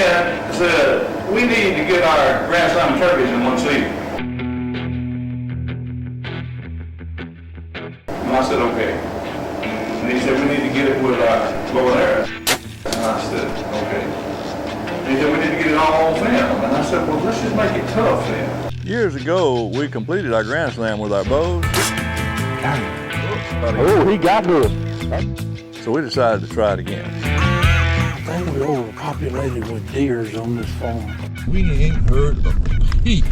man said, we need to get our Grand Slam turkeys in one season. And I said, okay. And he said, we need to get it with our bow and arrows. And I said, okay. And he said, we need to get it all on film. And I said, well, let's just make it tough then. Years ago, we completed our Grand Slam with our bows. Oh, he got good. So we decided to try it again. I think we're overpopulated with deers on this farm. We ain't heard of a peep.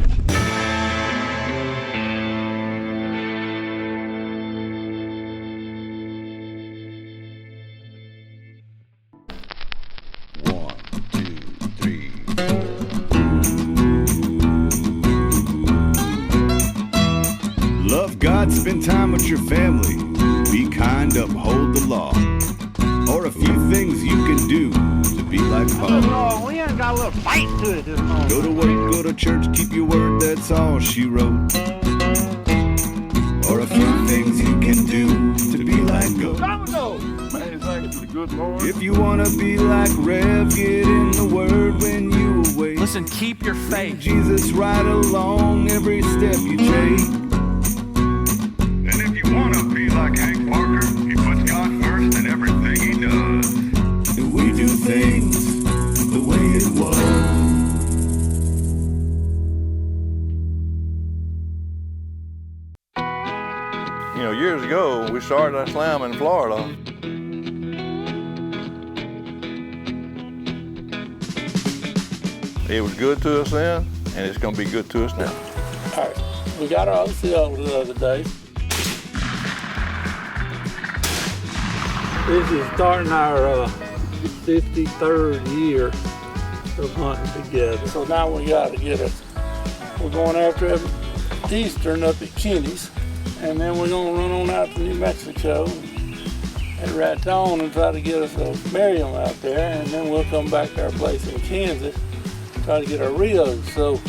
Love God, spend time with your family. Be kind, uphold the law. Or a few things you can do to be like Paul. We ain't got a little fight to it this morning. Go to work, go to church, keep your word, that's all she wrote. Or a few things you can do to be like God. If you wanna be like Rev, get in the word when you awake. Listen, keep your faith. Jesus right along every step you take. And if you want to be like Hank Parker, he puts God first in everything he does. And we do things the way it was. You know, years ago, we started our slam in Florida. It was good to us then, and it's gonna be good to us now. All right, we got our OCO the other day. This is starting our 53rd year of hunting together. So now we got to get us. We're going after Eastern up at Kenny's, and then we're gonna run on out to New Mexico at Raton and try to get us a Merriam out there, and then we'll come back to our place in Kansas, try to get our Rios. So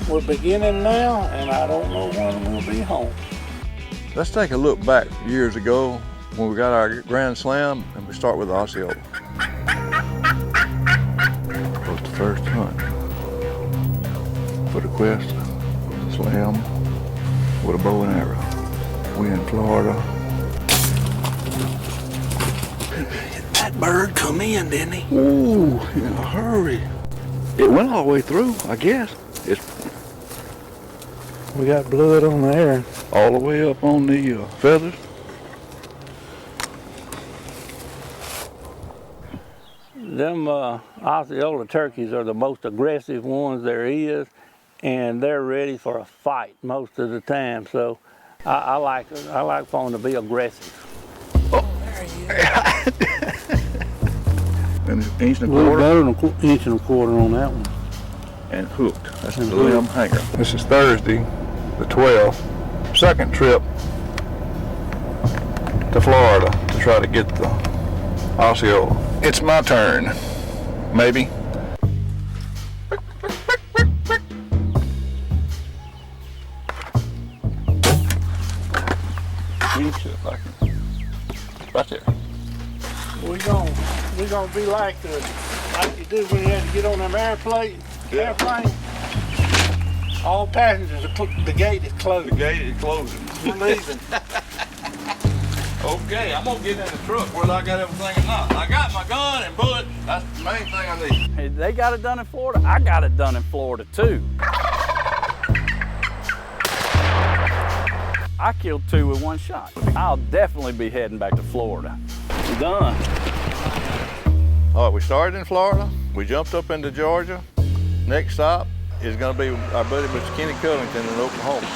we're beginning now, and I don't know when we'll be home. Let's take a look back years ago when we got our Grand Slam, and we start with the Osceola. It was the first hunt for the Quest Slam with a bow and arrow. We in Florida. That bird come in, didn't he? Ooh, in a hurry. It went all the way through, I guess. It's We got blood on there. all the way up on the feathers. Them Osceola turkeys are the most aggressive ones there is, and they're ready for a fight most of the time. So I like for them to be aggressive. And it's an inch and A a little quarter better than an inch and a quarter on that one. and hooked. That's the And limb hanger. This is Thursday, the 12th, second trip to Florida to try to get the Osceola. It's my turn, maybe. Right there. We gonna be like you do when you had to get on them airplane. All passengers the gate is closed. The gate is closing. We're leaving. Okay, I'm gonna get in the truck whether I got everything or not. I got my gun and bullet. That's the main thing I need. Hey, they got it done in Florida. I got it done in Florida too. I killed 2 with 1 shot. I'll definitely be heading back to Florida. We're done. All right, we started in Florida. We jumped up into Georgia. Next stop is gonna be our buddy Mr. Kenny Cullington in Oklahoma.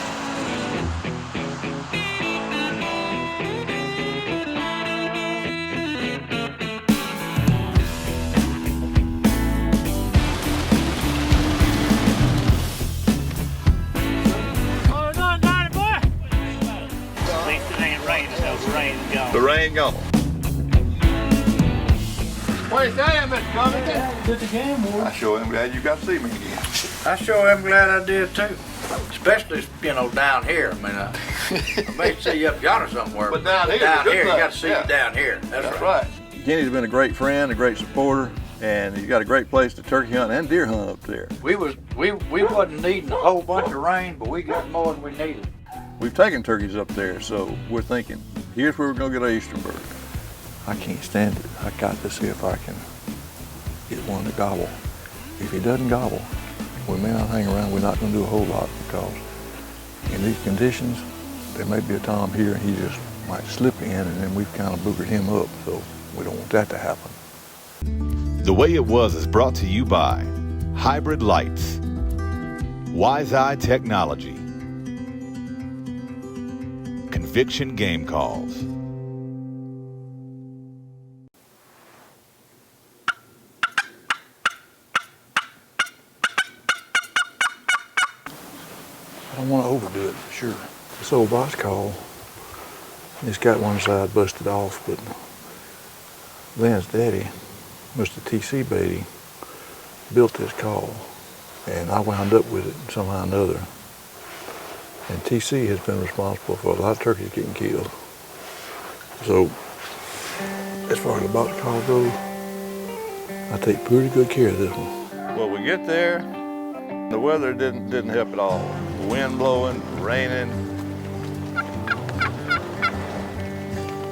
The rain gone. What are you saying, Mr. Covington? Did the game work? I sure am glad you got to see me again. I sure am glad I did too. Especially, down here. I mean, I may see you up yonder somewhere. But down here, you good got to thing. see Yeah. you down here. That's That's right. Kenny's been a great friend, a great supporter, And you got a great place to turkey hunt and deer hunt up there. We wasn't needing a whole bunch of rain, but we got more than we needed. We've taken turkeys up there, so we're thinking, here's where we're gonna get our eastern bird. I can't stand it. I got to see if I can get one to gobble. If he doesn't gobble, we may not hang around. We're not gonna do a whole lot because in these conditions, there may be a time here and he just might slip in and then we've kind of boogered him up. So we don't want that to happen. The Way It Was is brought to you by Hybrid Lights, Wise Eye Technology, Conviction Game Calls. I don't want to overdo it, for sure. This old box call, it's got one side busted off, but Lynn's daddy, Mr. T.C. Beatty, built this call, and I wound up with it somehow or another. And T.C. has been responsible for a lot of turkeys getting killed. So, as far as the box call goes, I take pretty good care of this one. Well, we get there, the weather didn't help at all. The wind blowing, raining.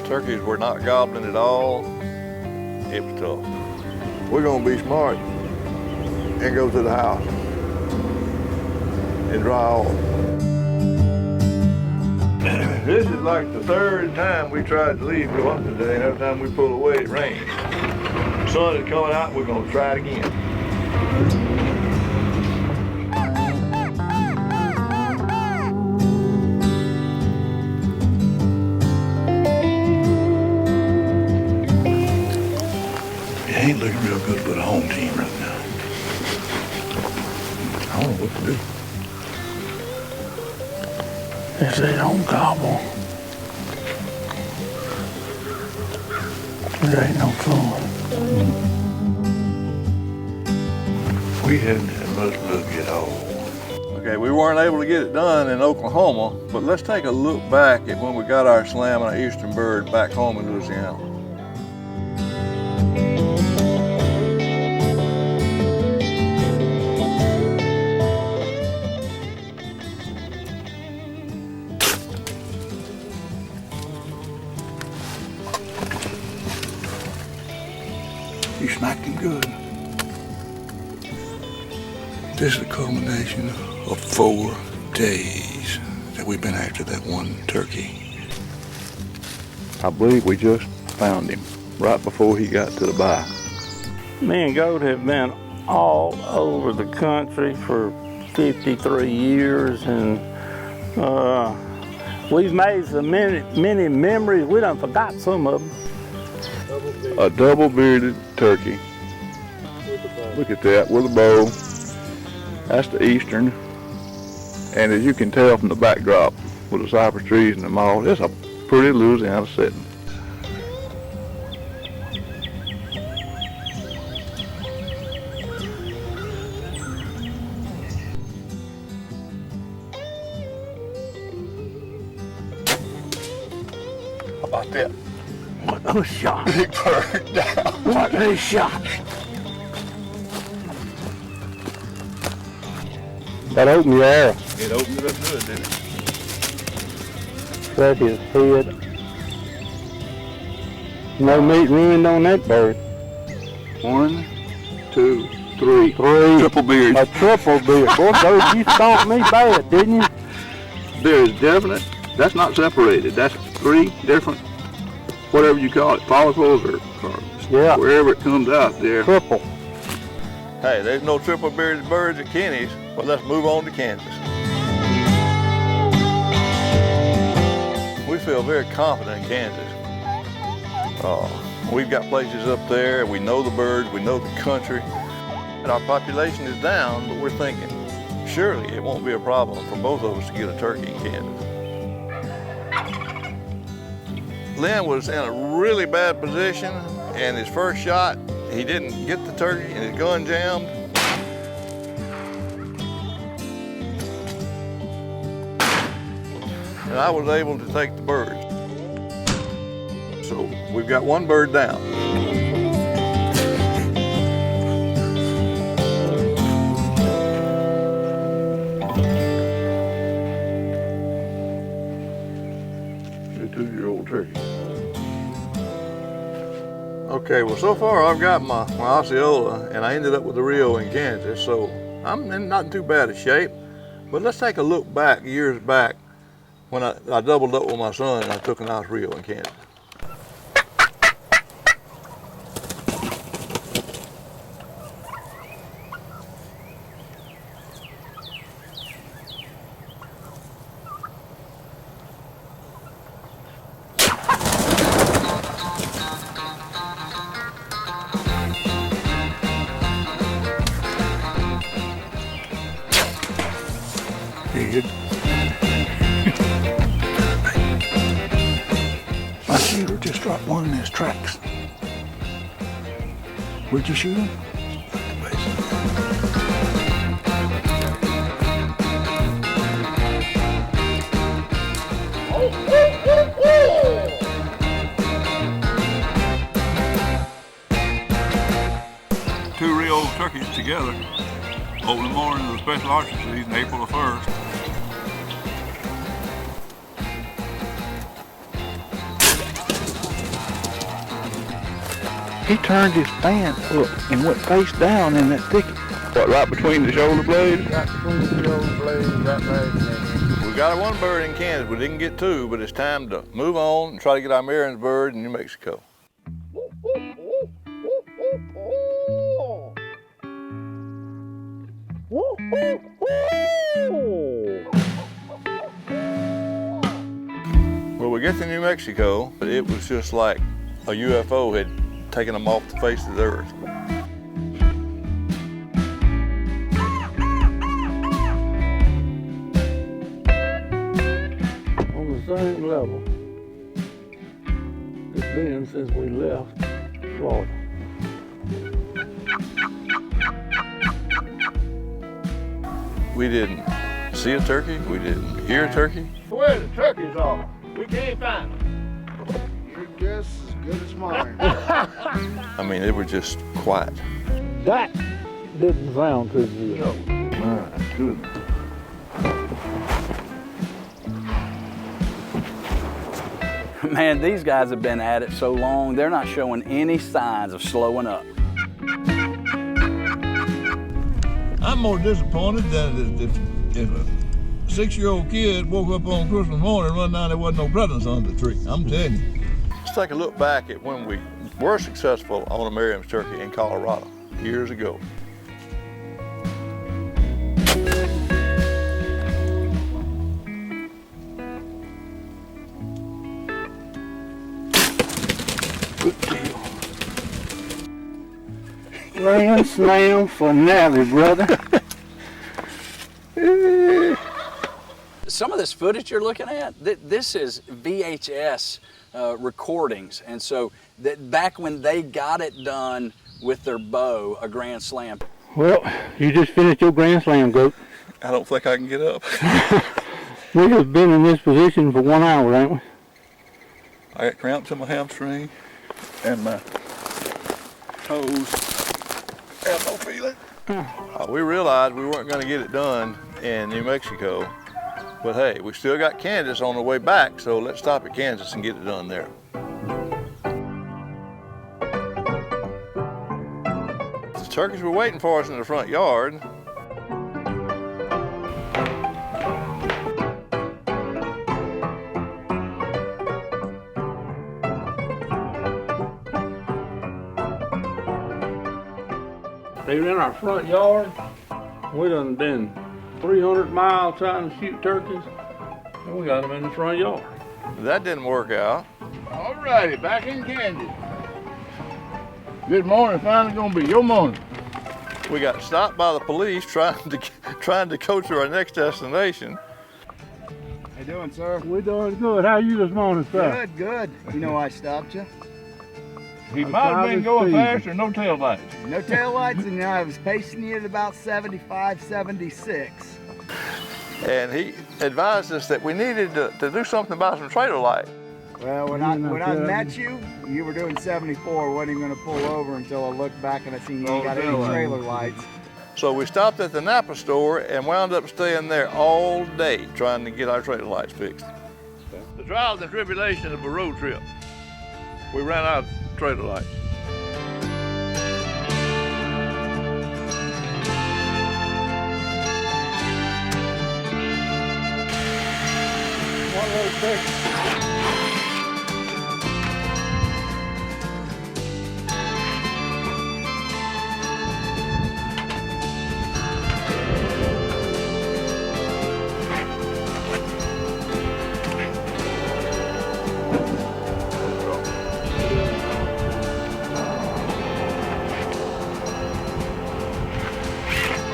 Turkeys were not gobbling at all. It was tough. We're gonna be smart and go to the house and dry off. This is like the third time we tried to leave go up today, and every time we pull away it rains. The sun is coming out, we're gonna try it again. It ain't looking real good for the home team right now. I don't know what to do. If they don't gobble, it ain't no fun. We hadn't had much luck at all. Okay, we weren't able to get it done in Oklahoma, but let's take a look back at when we got our slam and our eastern bird back home in Louisiana. You smacked him good. This is a culmination of 4 days that we've been after that one turkey. I believe we just found him right before he got to the bye. Me and Goat have been all over the country for 53 years, and we've made so many memories. We done forgot some of them. A double-bearded turkey. Look at that, with a bow. That's the eastern. And as you can tell from the backdrop, with the cypress trees and the moss, it's a pretty Louisiana setting. How about that? What a shot. Big bird down. What a shot. That opened your arrow. It opened it up good, didn't it? Cut his head. No meat ruined on that bird. 1, 2, 3. Triple beard. A triple beard. Boy, Bird, you stomped me bad, didn't you? There is definite, that's not separated. That's 3 different, whatever you call it, follicles or Yeah. wherever it comes out there. Triple. Hey, there's no triple bearded birds at Kenny's, but let's move on to Kansas. We feel very confident in Kansas. We've got places up there, we know the birds, we know the country, and our population is down, but we're thinking, surely it won't be a problem for both of us to get a turkey in Kansas. Lynn was in a really bad position, and his first shot, he didn't get the turkey and his gun jammed. And I was able to take the birds. So we've got one bird down. Okay, well, so far I've got my Osceola, and I ended up with the Rio in Kansas, so I'm not in too bad a shape. But let's take a look back, years back, when I doubled up with my son and I took a nice Rio in Kansas. Good. My shooter just dropped one in his tracks. Where'd you shoot him? Two Rio turkeys together. Opening morning of the special archery season, April the 1st. He turned his fan up and went face down in that thicket. What, right between the shoulder blades? Right between the shoulder blades, right there. We got one bird in Kansas. We didn't get two, but it's time to move on and try to get our Merriam's bird in New Mexico. Well, we get to New Mexico, but it was just like a UFO had taken them off the face of the earth. On the same level it's been since we left Florida. We didn't see a turkey. We didn't hear a turkey. Where the turkeys are? We can't find them. Your guess is as good as mine. I mean, they were just quiet. That didn't sound too good. My goodness. Man, these guys have been at it so long, they're not showing any signs of slowing up. I'm more disappointed than if a 6-year-old kid woke up on Christmas morning and run down, there wasn't no presents on the tree. I'm telling you. Let's take a look back at when we were successful on a Merriam's turkey in Colorado years ago. Good deal. Grand slam finale, brother. Some of this footage you're looking at, this is VHS recordings. And so back when they got it done with their bow, a Grand Slam. Well, you just finished your Grand Slam, Goat. I don't think I can get up. We have been in this position for 1 hour, ain't we? I got cramps in my hamstring and my toes. Have no feeling. We realized we weren't going to get it done in New Mexico, but hey, we still got Kansas on the way back, so let's stop at Kansas and get it done there. The turkeys were waiting for us in the front yard. They were in our front yard. We done been 300 miles trying to shoot turkeys, and we got them in the front yard. That didn't work out. All righty, back in Kansas. Good morning, finally gonna be your morning. We got stopped by the police trying to go to our next destination. How you doing, sir? We doing good. How you this morning, sir? Good, good. You know I stopped you. He might have been going faster, no tail lights. No tail lights, and I was pacing you at about 75, 76. And he advised us that we needed to do something about some trailer light. Well, when I met you, you were doing 74. Wasn't even gonna pull over until I looked back and I seen you ain't got any trailer lights. So we stopped at the Napa store and wound up staying there all day trying to get our trailer lights fixed. The trials and tribulations of a road trip. We ran out of trailer lights. We're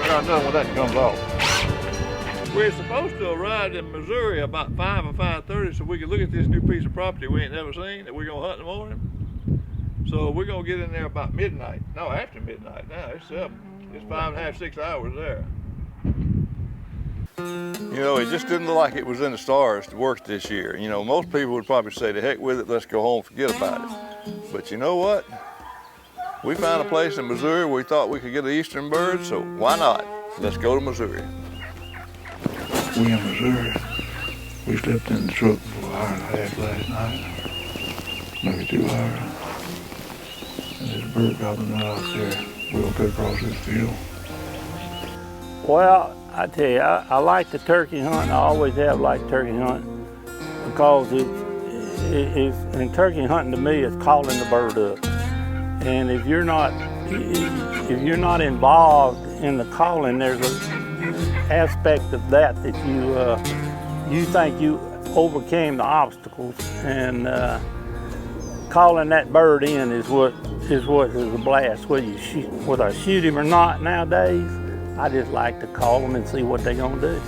not done when that comes off. We're supposed to arrive in Missouri about 5 or 5:30 so we can look at this new piece of property we ain't never seen that we're gonna hunt in the morning. So we're gonna get in there about midnight. No, after midnight now, it's 7. It's 5.5, 6 hours there. You know, it just didn't look like it was in the stars to work this year. You know, most people would probably say, the heck with it, let's go home, forget about it. But you know what? We found a place in Missouri where we thought we could get an eastern bird, so why not? Let's go to Missouri. We in Missouri. We slept in the truck for an hour and a half last night, maybe 2 hours. And this bird got the nut out there. We'll cut across this field. Well, I tell you, I like the turkey hunt. I always have liked turkey hunting because and turkey hunting to me is calling the bird up. And if you're not involved in the calling, there's an aspect of that you think you overcame the obstacles, and calling that bird in is what is a blast. Whether I shoot him or not nowadays, I just like to call them and see what they're gonna do.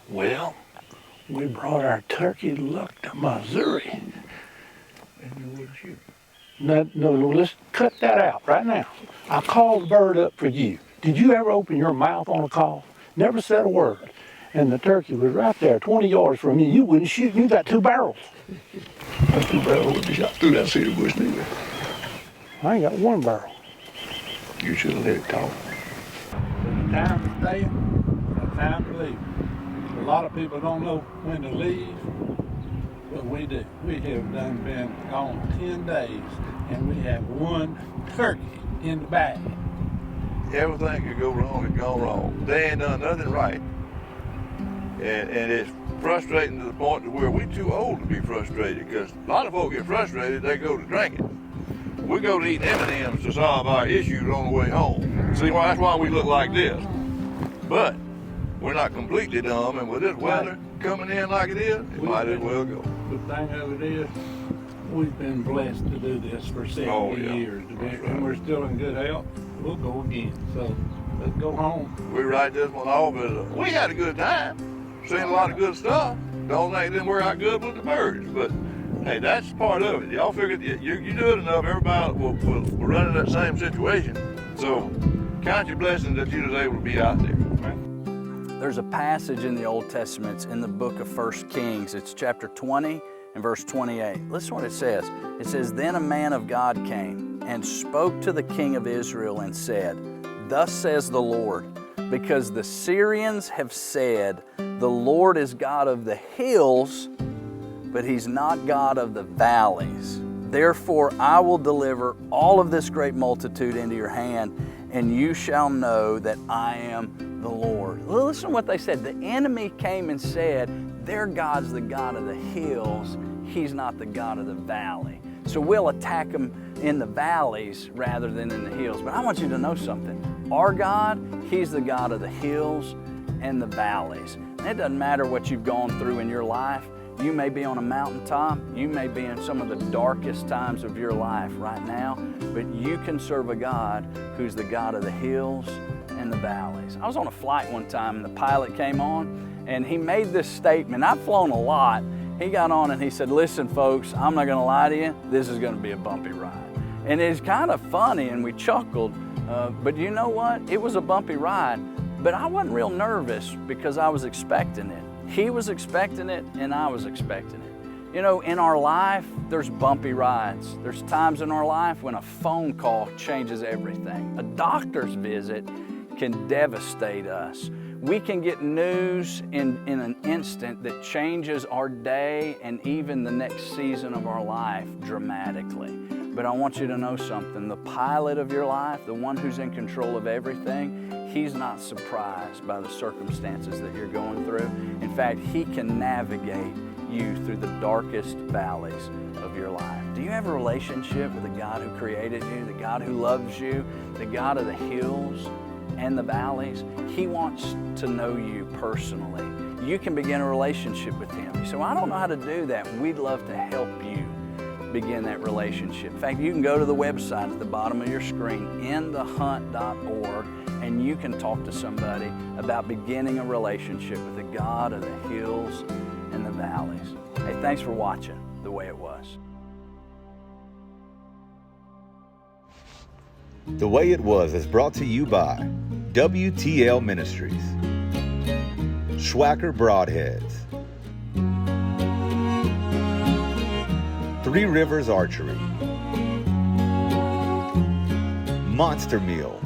Well, we brought our turkey luck to Missouri. And you wouldn't shoot. No, let's cut that out right now. I called the bird up for you. Did you ever open your mouth on a call? Never said a word. And the turkey was right there, 20 yards from you. You wouldn't shoot. You got 2 barrels. That 2 barrels would be shot through that cedar bush neither. I ain't got 1 barrel. You should have let it talk. There's a time to stay and a time to leave. A lot of people don't know when to leave, but we do. We have been gone 10 days, and we have 1 turkey in the bag. Everything could go wrong had gone wrong. They ain't done nothing right. And it's frustrating to the point to where we're too old to be frustrated, because a lot of folks get frustrated, they go to drinking. We go to eating M&Ms to solve our issues on the way home. See, that's why we look like this. But we're not completely dumb, and with this weather coming in like it is, it might as well go. The thing of it is, we've been blessed to do this for 70 years, and we're still in good health. We'll go again, so let's go home. We write this one off as we had a good time, seen a lot of good stuff. The only thing that didn't work out good was the birds, but hey, that's part of it. Y'all figured you do it enough, everybody will run into that same situation. So count your blessings that you was able to be out there. There's a passage in the Old Testament, it's in the book of 1 Kings. It's chapter 20 and verse 28. Listen to what it says. It says, "Then a man of God came and spoke to the king of Israel and said, 'Thus says the Lord, because the Syrians have said, the Lord is God of the hills, but He's not God of the valleys. Therefore I will deliver all of this great multitude into your hand, and you shall know that I am the Lord.'" Listen to what they said. The enemy came and said, their God's the God of the hills. He's not the God of the valley. So we'll attack Him in the valleys rather than in the hills. But I want you to know something. Our God, He's the God of the hills and the valleys. And it doesn't matter what you've gone through in your life. You may be on a mountaintop. You may be in some of the darkest times of your life right now, but you can serve a God who's the God of the hills and the valleys. I was on a flight one time and the pilot came on and he made this statement. I've flown a lot. He got on and he said, "Listen, folks, I'm not going to lie to you. This is going to be a bumpy ride." And it's kind of funny and we chuckled, but you know what? It was a bumpy ride, but I wasn't real nervous because I was expecting it. He was expecting it and I was expecting it. You know, in our life, there's bumpy rides. There's times in our life when a phone call changes everything. A doctor's visit can devastate us. We can get news in an instant that changes our day and even the next season of our life dramatically. But I want you to know something. The pilot of your life, the one who's in control of everything, he's not surprised by the circumstances that you're going through. In fact, he can navigate you through the darkest valleys of your life. Do you have a relationship with the God who created you, the God who loves you, the God of the hills and the valleys? He wants to know you personally. You can begin a relationship with him. You say, well, I don't know how to do that. We'd love to help you begin that relationship. In fact, you can go to the website at the bottom of your screen, inthehunt.org, and you can talk to somebody about beginning a relationship with the God of the hills and the valleys. Hey, thanks for watching The Way It Was. The Way It Was is brought to you by WTL Ministries, Schwacker Broadheads, Three Rivers Archery, Monster Meal,